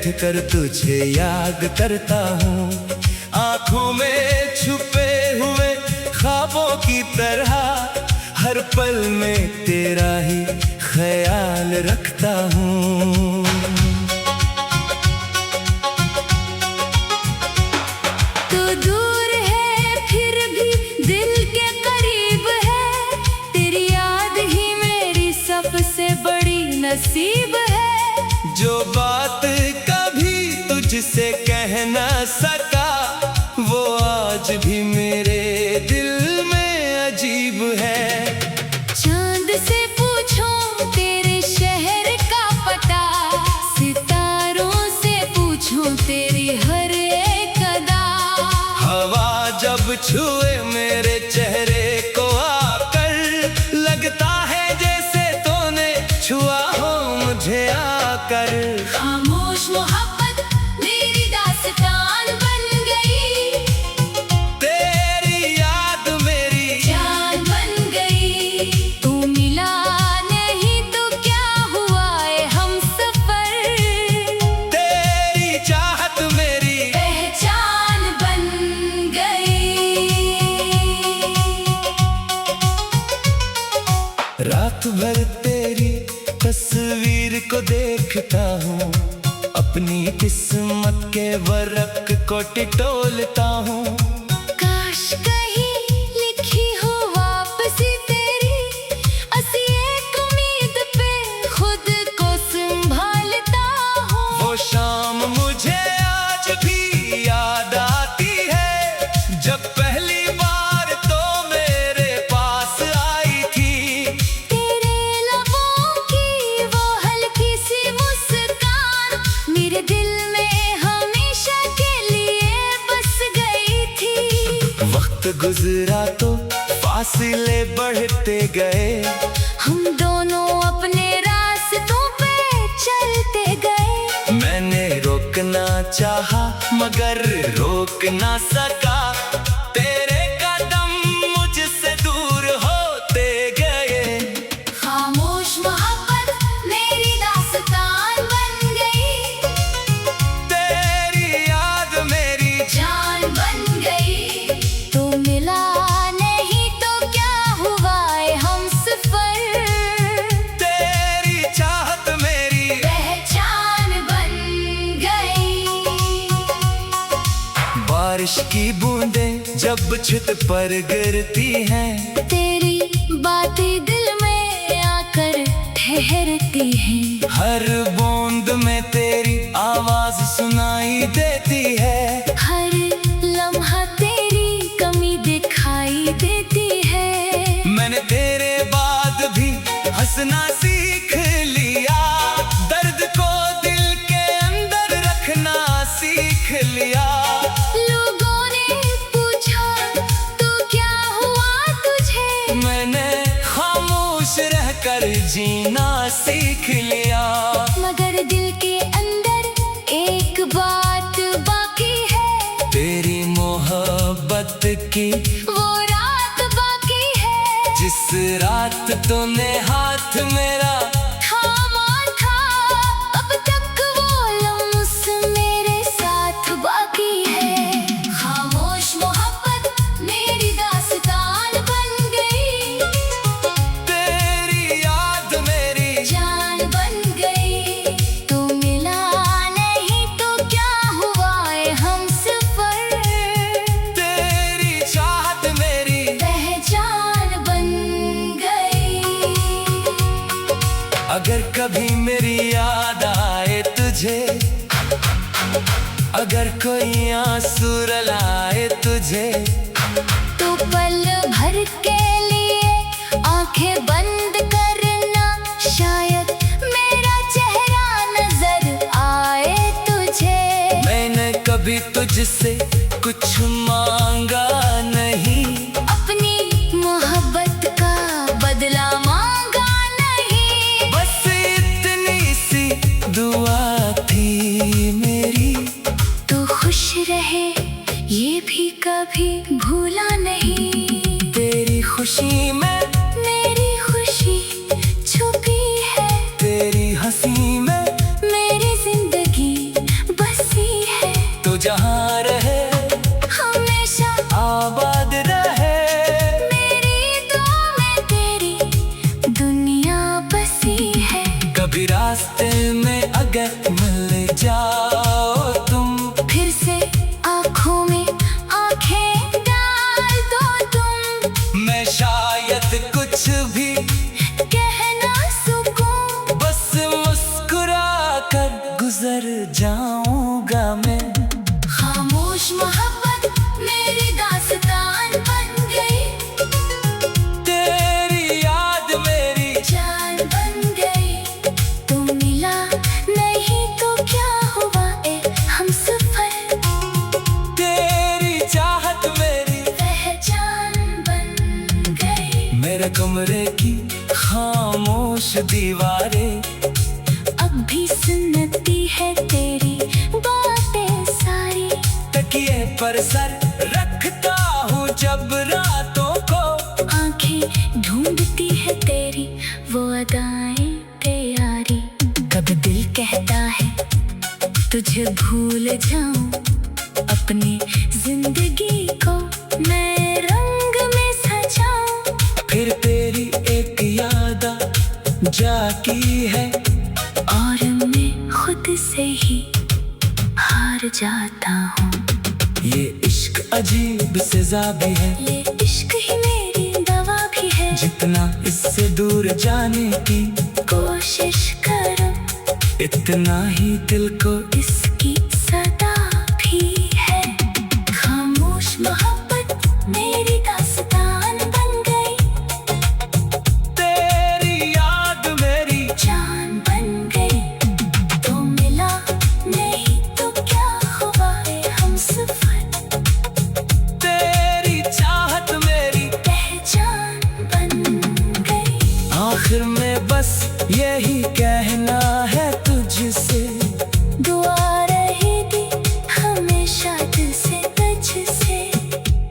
बैठ कर तुझे याद करता हूँ। आंखों में छुपे हुए ख्वाबों की तरह हर पल में तेरा ही ख्याल रखता हूँ। तो दूर है फिर भी दिल के करीब है, तेरी याद ही मेरी सबसे बड़ी नसीब है। जो बात कभी तुझसे कह न सका वो आज भी मेरे दिल में अजीब है। चांद से पूछो तेरे शहर का पता, सितारों से पूछो तेरी हर एक अदा। हवा जब छुए मेरे चेहरे को आकर, लगता है जैसे तूने छुआ हो मुझे आकर। खामोश मोहब्बत मेरी दास्तान बन गई, तेरी याद मेरी जान बन गई। तू मिला नहीं तो क्या हुआ है हमसफर, तेरी चाहत मेरी पहचान बन गई। रात भर तेरी तस्वीर को देखता हूँ, अपनी किस्मत के वर्क को टिटोलता हूँ। काश कहीं लिखी हो वापसी तेरी, असी एक उम्मीद पे खुद को संभालता हूँ। वो शाम मुझे आज भी याद आती है, जब पहली बार तो मेरे पास आई थी। तेरे लबों की वो हल्की सी मुस्कान मेरे दिल में हमेशा के लिए बस गई थी। वक्त गुजरा तो फासले बढ़ते गए, हम दोनों अपने रास्तों पे चलते गए। मैंने रोकना चाहा मगर रोक ना सका, तेरे कदम मुझसे दूर होते गए। खामोश मोहब्बत मेरी दास्तान बन गई, तेरी याद मेरी जान बन गई। तो मिला नहीं तो क्या हुआ है हमसफर, तेरी चाहत मेरी पहचान बन गई। बारिश की बूंदें जब छत पर गिरती हैं, तेरी बातें दिल में आकर ठहरती हैं। हर बूंद में तेरी आवाज सुनाई देती है। हर लम्हा तेरी कमी दिखाई देती है। मैंने तेरे बाद भी हंसना सीख लिया, दर्द को दिल के अंदर रखना सीख लिया। लोगों ने पूछा तो क्या हुआ तुझे, मैंने खामोश रहकर जीना सीख लिया। मगर दिल के अंदर एक बात बाकी है, तेरी मोहब्बत की वो रात बाकी है। जिस रात तूने हाथ मेरा थामा था, अब तक वो लम्हा मेरे साथ बाकी है। खामोश मोहब्बत मेरी दास्तान बन गई, तेरी याद मेरी जान बन गई। तू मिला नहीं तो क्या हुआ है हमसफर, तेरी चाहत मेरी पहचान बन गई। अगर कभी मेरी याद आए तुझे, अगर कोई आंसू रुलाए तुझे, तो पल भर के लिए आंखें बंद करना, शायद मेरा चेहरा नजर आए तुझे। मैंने कभी तुझसे कुछ मांगा नहीं, अपनी मोहब्बत का बदला मांगा नहीं। बस इतनी सी दुआ थी मेरी। तो खुश रहे ये भी कभी भूला नहीं, तेरी खुशी में मेरी खुशी छुपी है। तेरी हंसी में मेरी जिंदगी भी रास्ते में अगर मिल जाओ तुम, फिर से आँखों में आँखें डाल दो तुम। मैं शायद कुछ भी कह ना सकूं, बस मुस्कुरा कर गुजर जाऊंगा मैं। खामोश मोहब्बत मेरी दास्तान बन गई, तेरी याद मेरी जान बन गई। तू मिला नहीं तो क्या हुआ ए हमसफर, तेरी चाहत मेरी पहचान बन गई। मेरे कमरे की खामोश दीवारें अब भी सुनती है तेरी बातें सारी, तकिए पर सर रखता हूँ जब रातों को। आंखें ढूंढती है तेरी वो अदाएं तैयारी। कब दिल कहता है तुझे भूल जाऊं, अपनी जिंदगी को मैं रंग में सजाऊं। फिर तेरी एक याद जाती है और मैं खुद से ही हार जाता हूँ। ये इश्क अजीब सजा भी है, ये इश्क ही मेरी दवा भी है। जितना इससे दूर जाने की कोशिश करूं, इतना ही दिल को इसकी सदा भी है। खामोश मोहब्बत मेरी दास्तान बन गई, तेरी याद मेरी जान बन गई। तो मिला नहीं तो क्या हुआ ए हमसफर, तेरी चाहत मेरी पहचान बन गई। आखिर में बस यही कहना है तुझसे, दुआ रही थी हमेशा दिल से तुझसे।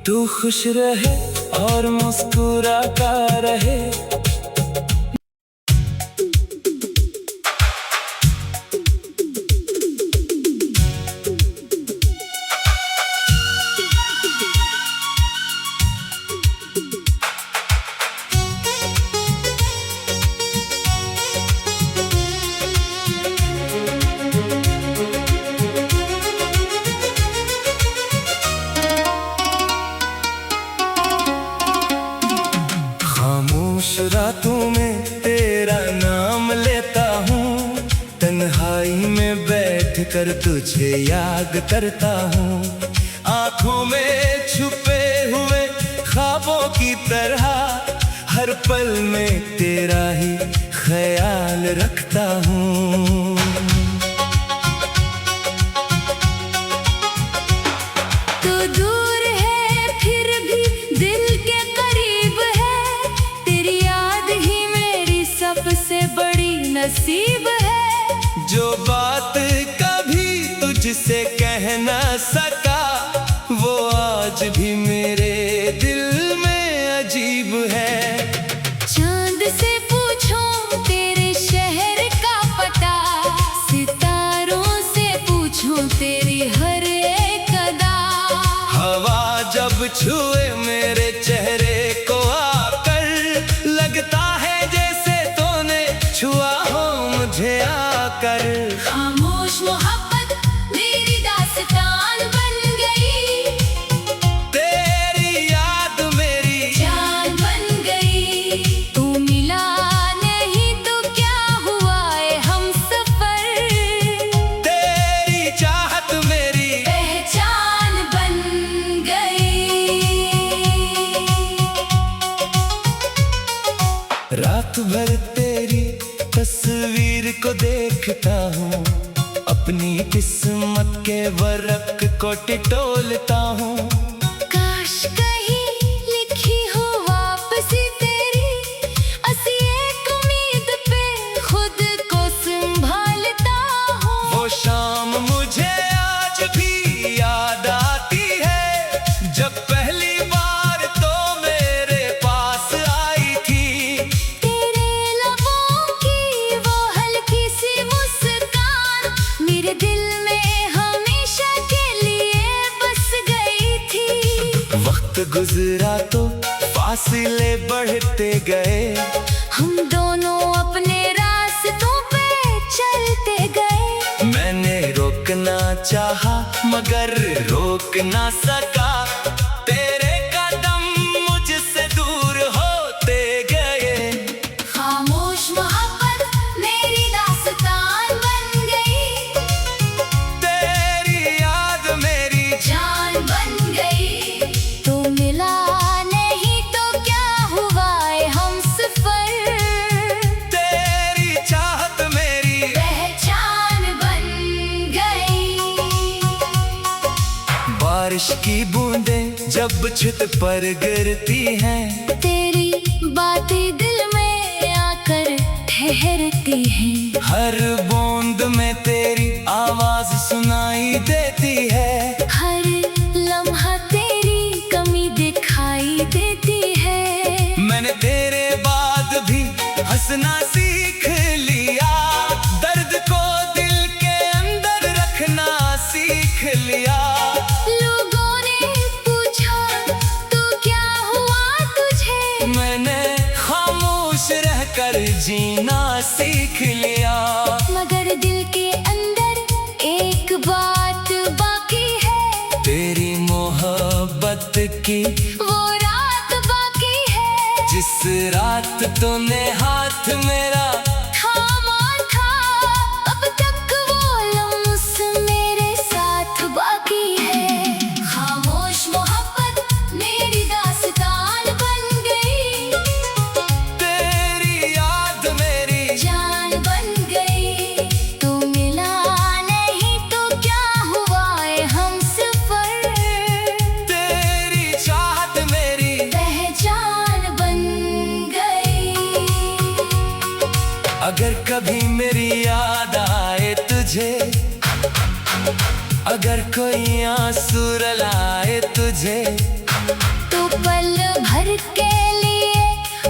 तू खुश रहे और मुस्कुराता रहे। खामोश रातों में तेरा नाम लेता हूँ, तन्हाई में बैठ कर तुझे याद करता हूँ। आँखों में छुपे हुए ख्वाबों की तरह हर पल में तेरा ही ख्याल रखता हूँ। तू दूर है फिर भी दिल के करीब है, तेरी याद ही मेरी सबसे बड़ी नसीब है। जो बात कभी तुझसे कह न सका, वो आज भी मेरे दिल में अजीब है। चांद से पूछो तेरे शहर का पता, सितारों से पूछो तेरी हर एक अदा। हवा जब छुए मेरे चेहरे को आकर, लगता है जैसे तूने छुआ हो मुझे आकर। खामोश मोहब्बत मेरी दास्तान बन गई, तेरी याद मेरी जान बन गई। तू मिला नहीं तो क्या हुआ ए हमसफर, तेरी चाहत मेरी पहचान बन गई। रात भर तेरी तस्वीर को देखता हूँ, अपनी किस्मत के वर्क को टिटोलता हूँ। काश कहीं लिखी हो वापसी तेरी, असी एक उम्मीद पे खुद को संभालता हूँ। वो शाम मुझे आज भी याद आती है, जब पहली बार तो मेरे पास आई थी। तेरे लबों की वो हल्की सी मुस्कान मेरे दिल में हमेशा के लिए बस गई थी। वक्त गुजरा तो फासले बढ़ते गए, हम दोनों अपने रास्तों पे चाहा मगर रोक ना सका, तेरे कदम मुझसे दूर होते गए। खामोश मोहब्बत मेरी दास्तान बन गई, तेरी याद मेरी जान बन गई। तू मिला नहीं तो क्या हुआ है हमसफर, तेरी चाहत मेरी पहचान बन गई। बारिश की बूंदें जब छत पर गिरती हैं, तेरी बातें दिल में आकर ठहरती हैं। हर बूंद में तेरी आवाज सुनाई देती है। हर लम्हा तेरी कमी दिखाई देती है। मैंने तेरे बाद भी हंसना सीख लिया, दर्द को दिल के अंदर रखना सीख लिया। लोगों ने पूछा तो क्या हुआ तुझे, मैंने खामोश रहकर जीना सीख लिया। मगर दिल के अंदर एक बात बाकी है, तेरी मोहब्बत की वो रात बाकी है। जिस रात तूने हाथ मेरा थामा था, अब तक वो लम्हा मेरे साथ बाकी है। खामोश मोहब्बत मेरी दास्तान बन गई, तेरी याद मेरी जान बन गई। तू मिला नहीं तो क्या हुआ है हमसफर, तेरी चाहत मेरी पहचान बन गई। अगर कभी मेरी याद आए तुझे, अगर कोई आंसू रुलाए तुझे, तो पल भर के लिए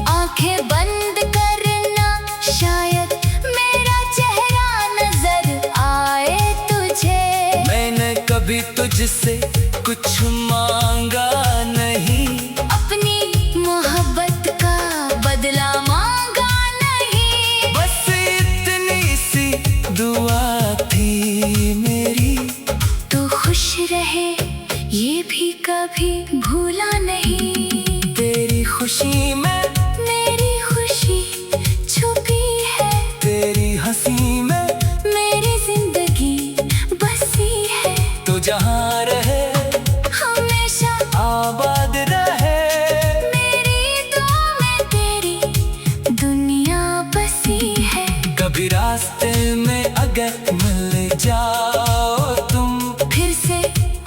आंखें बंद करना, शायद मेरा चेहरा नजर आए तुझे। मैंने कभी तुझसे कुछ मांगा नहीं, अपनी मोहब्बत का बदला मांगा नहीं। बस इतनी सी दुआ थी मेरी। तू खुश रहे ये भी कभी भूला नहीं, तेरी खुशी में मेरी खुशी छुपी है। तेरी हंसी में मेरी जिंदगी बसी है। तू जहाँ रहे हमेशा आबाद रहे। मेरी दुआ में तेरी दुनिया बसी है। कभी रास्ते में अगर मिल जाओ तुम, फिर से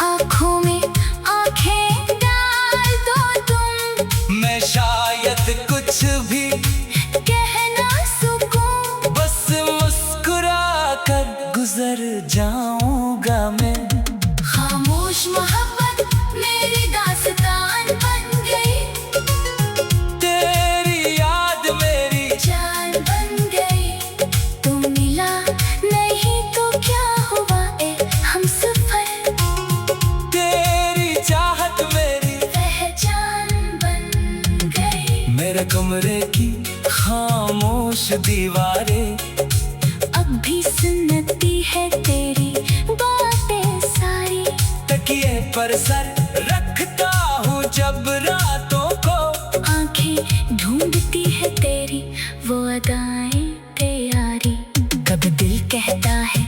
आँखों में आँखें डाल दो तुम। मैं शायद कुछ भी कह ना सकूं, बस मुस्कुरा कर गुजर जाऊंगा मैं। खामोश मोहब्बत मेरी दास्तान बन गई, तेरी याद मेरी जान बन गई। तू मिला नहीं तो क्या हुआ ए हमसफर, तेरी चाहत मेरी पहचान बन गई। मेरे कमरे की खामोश दीवारें अब भी सुनती है तेरी बातें सारी। तकिए पर सर रखता हूँ जब रातों को, आंखें ढूंढती है तेरी वो अदाएं तैयारी। कब दिल कहता है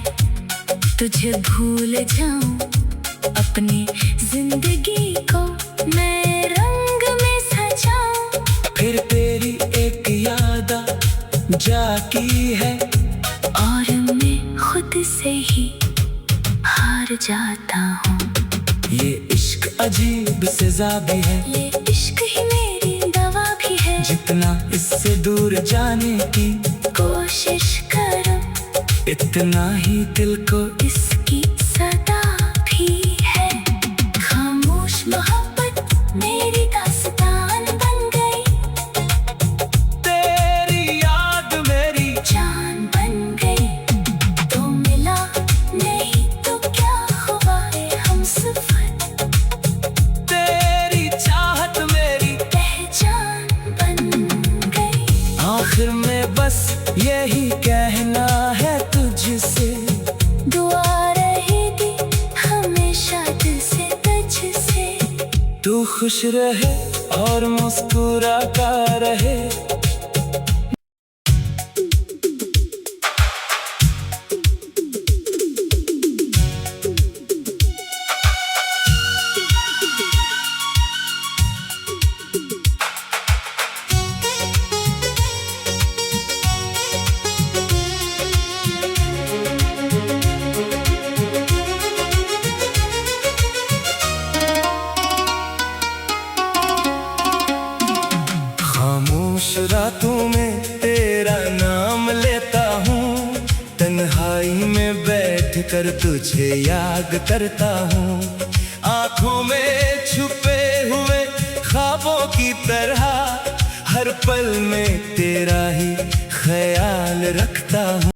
तुझे भूल जाऊं, अपनी जिंदगी को मैं रंग में सजाऊं। फिर तेरी एक याद जाकी है, और मैं खुद से ही हार जाता हूँ। ये इश्क अजीब सजा भी है, ये इश्क ही मेरी दवा भी है। जितना इससे दूर जाने की कोशिश करो, इतना ही दिल को इसकी सदा भी है। खामोश मोहब्बत मेरी दास्तान बन गई, तेरी याद मेरी जान बन गई। तो मिला नहीं तो क्या हुआ है हमसफर, तेरी चाहत मेरी पहचान बन गई। आखिर में बस यही कहना है तुझसे, दुआ रहेगी खुश रहे और मुस्कुराता रहे। खामोश रातों में तेरा नाम लेता हूँ, तन्हाई में बैठ कर तुझे याद करता हूँ। आँखों में छुपे हुए ख्वाबों की तरह हर पल में तेरा ही ख्याल रखता हूँ।